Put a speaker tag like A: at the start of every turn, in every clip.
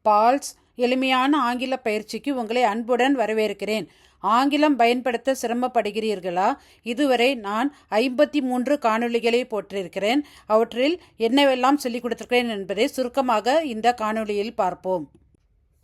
A: Balls எளிமையான ஆங்கில பயிற்சிக்கு உங்களை அன்புடன் வரவேற்கிறேன். ஆங்கிலம் பயன்படுத்த சிரமப்படுகிறீர்களா? இதுவரை நான் 53 காணொளிகளை போட்டிருக்கிறேன். அவற்றில் என்னவெல்லாம் சொல்லிக் கொடுத்திருக்கிறேன் என்பதை சுருக்கமாக இந்த காணொளியில் பார்ப்போம்.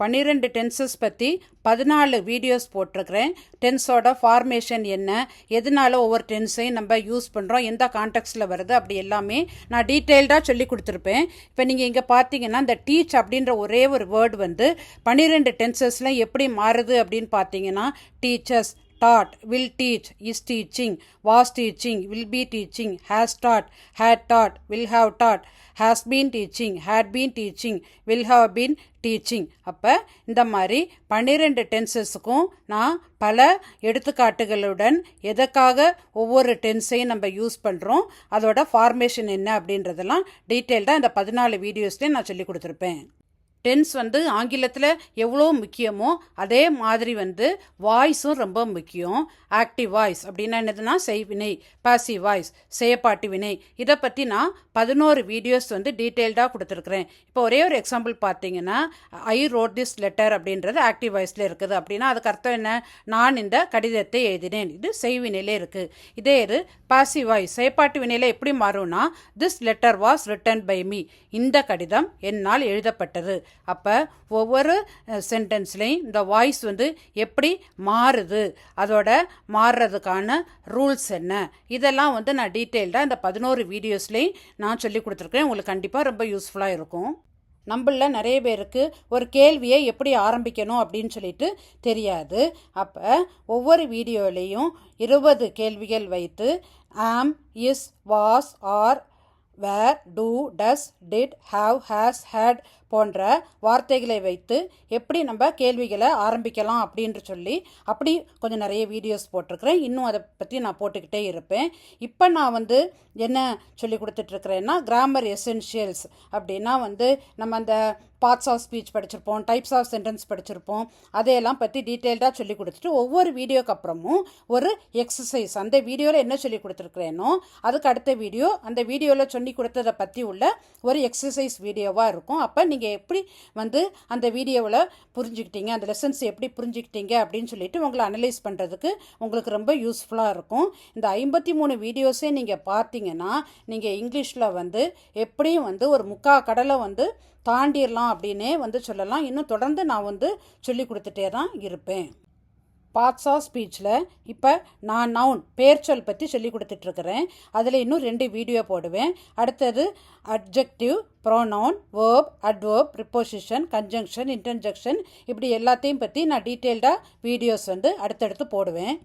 A: 12 டென்சஸ் பற்றி 14 வீடியோஸ் போட்டிருக்கிறேன். டென்ஸோட ஃபார்மேஷன் என்ன, எதனால ஒவ்வொரு டென்ஸையும் நம்ம யூஸ் பண்ணுறோம், எந்த கான்டெக்ட்ஸில் வருது, அப்படி எல்லாமே நான் டீட்டெயில்டாக சொல்லி கொடுத்துருப்பேன். இப்போ நீங்கள் இங்கே பார்த்தீங்கன்னா இந்த டீச் அப்படின்ற ஒரே ஒரு வேர்டு 12 டென்சஸில் எப்படி மாறுது அப்படின்னு பார்த்தீங்கன்னா teachers, taught, will teach, is teaching, was teaching, will be teaching, has taught, had taught, will have taught, has been teaching, had been teaching, will have been teaching. அப்போ இந்த மாதிரி 12 டென்சஸுக்கும் நான் பல எடுத்துக்காட்டுகளுடன் எதற்காக ஒவ்வொரு டென்ஸையும் நம்ம யூஸ் பண்ணுறோம், அதோட ஃபார்மேஷன் என்ன அப்படின்றதெல்லாம் டீட்டெயில்டாக இந்த 14 வீடியோஸ்லேயே நான் சொல்லி கொடுத்துருப்பேன். டென்ஸ் ஆங்கிலத்தில் எவ்வளோ முக்கியமோ அதே மாதிரி வாய்ஸும் ரொம்ப முக்கியம். ஆக்டிவ் வாய்ஸ் அப்படின்னா என்னதுன்னா செய்வினை, பாசிவ் வாய்ஸ் செயப்பாட்டு வினை. இதை பற்றி நான் 11 வீடியோஸ் டீட்டெயில்டாக கொடுத்துருக்குறேன். இப்போ ஒரே ஒரு எக்ஸாம்பிள் பார்த்தீங்கன்னா ஐ ரோட் திஸ் லெட்டர் அப்படின்றது ஆக்டிவ் வாய்ஸில் இருக்குது. அப்படின்னா அதுக்கு அர்த்தம் என்ன? நான் இந்த கடிதத்தை எழுதினேன், இது செய்வினையிலே இருக்குது. இதே இது பாசிவ் வாய்ஸ் செயப்பாட்டு வினையில் எப்படி மாறும்னா this letter was written by me, இந்த கடிதம் என்னால் எழுதப்பட்டது. அப்போ ஒவ்வொரு சென்டென்ஸ்லையும் இந்த வாய்ஸ் எப்படி மாறுது, அதோட மாறுறதுக்கான ரூல்ஸ் என்ன, இதெல்லாம் நான் டீட்டெயில்டாக இந்த 11 வீடியோஸ்லேயும் நான் சொல்லி கொடுத்துருக்கேன். உங்களுக்கு கண்டிப்பாக ரொம்ப யூஸ்ஃபுல்லாக இருக்கும். நம்மள நிறைய பேருக்கு ஒரு கேள்வியை எப்படி ஆரம்பிக்கணும் அப்படின்னு சொல்லிட்டு தெரியாது. அப்போ ஒவ்வொரு வீடியோலையும் 20 கேள்விகள் வைத்து am, is, was, are, were, do, does, did, have, has, had போன்ற வார்த்தைகளை வைத்து எப்படி நம்ம கேள்விகளை ஆரம்பிக்கலாம் அப்படின்ற சொல்லி அப்படி கொஞ்சம் நிறைய வீடியோஸ் போட்டிருக்கிறேன். இன்னும் அதை பற்றி நான் போட்டுக்கிட்டே இருப்பேன். இப்போ நான் என்ன சொல்லி கொடுத்துட்ருக்கிறேன்னா கிராமர் எசென்ஷியல்ஸ் அப்படின்னா நம்ம அந்த பார்ட்ஸ் ஆஃப் ஸ்பீச் படிச்சிருப்போம், டைப்ஸ் ஆஃப் சென்டென்ஸ் படிச்சிருப்போம், அதையெல்லாம் பற்றி டீட்டெயில்டாக சொல்லி கொடுத்துட்டு ஒவ்வொரு வீடியோக்கு அப்புறமும் ஒரு எக்ஸசைஸ் அந்த வீடியோவில் என்ன சொல்லி கொடுத்துருக்குறேனோ அதுக்கு அடுத்த வீடியோ அந்த வீடியோவில் சொல்லி கொடுத்ததை பற்றி உள்ள ஒரு எக்ஸசைஸ் வீடியோவாக இருக்கும். அப்போ நீங்கள் எப்படி அந்த வீடியோவில் புரிஞ்சுக்கிட்டீங்க, அந்த லெசன்ஸ் எப்படி புரிஞ்சுக்கிட்டீங்க அப்படின்னு சொல்லிட்டு உங்களை அனலைஸ் பண்ணுறதுக்கு உங்களுக்கு ரொம்ப யூஸ்ஃபுல்லாக இருக்கும். இந்த 53 வீடியோஸே நீங்கள் பார்த்தீங்கன்னா நீங்கள் இங்கிலீஷில் எப்படியும் ஒரு முக்கால் கடலை தாண்டிடலாம் அப்படின்னே சொல்லலாம். இன்னும் தொடர்ந்து நான் சொல்லி கொடுத்துட்டே தான் இருப்பேன். பார்ட்ஸ் ஆஃப் ஸ்பீச்சில் இப்போ நான் நவுன் பேர்ச்சொல் பற்றி சொல்லி கொடுத்துட்ருக்கிறேன். அதில் இன்னும் 2 வீடியோ போடுவேன். அடுத்தது adjective, pronoun, verb, adverb, preposition, conjunction, interjection, இப்படி எல்லாத்தையும் பற்றி நான் டீட்டெயில்டாக வீடியோஸ் அடுத்தடுத்து போடுவேன்.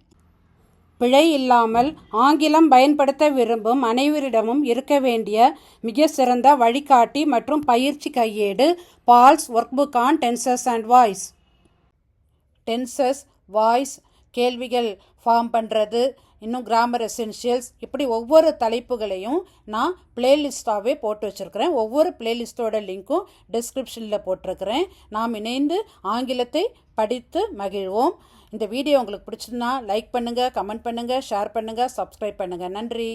A: பிழை இல்லாமல் ஆங்கிலம் பயன்படுத்த விரும்பும் அனைவரிடமும் இருக்க வேண்டிய மிக சிறந்த வழிகாட்டி மற்றும் பயிற்சி கையேடு Paul's work book on tenses and voice. Tenses, voice, கேள்விகள் ஃபார்ம் பண்ணுறது, இன்னும் கிராமர் எசென்ஷியல்ஸ், இப்படி ஒவ்வொரு தலைப்புகளையும் நான் பிளேலிஸ்டாகவே போட்டு வச்சுருக்கிறேன். ஒவ்வொரு பிளேலிஸ்ட்டோட லிங்க்கும் டிஸ்கிரிப்ஷனில் போட்டிருக்கிறேன். நாம் இணைந்து ஆங்கிலத்தை படித்து மகிழ்வோம். இந்த வீடியோ உங்களுக்கு பிடிச்சிருந்தா லைக் பண்ணுங்கள், கமெண்ட் பண்ணுங்கள், ஷேர் பண்ணுங்கள், சப்ஸ்கிரைப் பண்ணுங்கள். நன்றி.